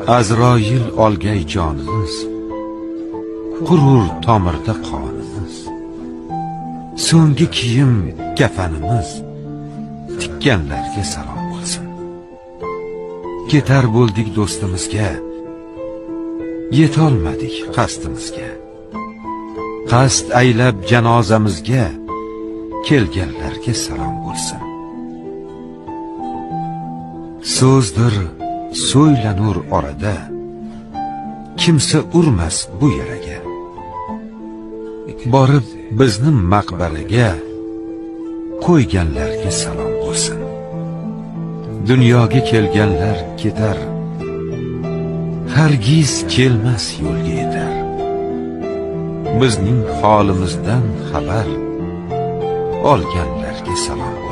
Azroil olgay jonimiz, qurur tomirda qonimiz. So'nggi kiyim kafanimiz, tikkanlarga salom bo'lsin. Ketar bo'ldik do'stimizga, yetolmadik qasdimizga. Qasd aylab janozamizga, kelganlarga salom bo'lsin. So'zdir so'ylanur orada, kimsa urmas bu yaraga. Borib bizni maqbaraga, qo'yganlarga salom bo'lsin. Dunyoga kelganlar ketar, hargiz kelmas yo'lga yetar. Bizning holimizdan xabar olganlarga salom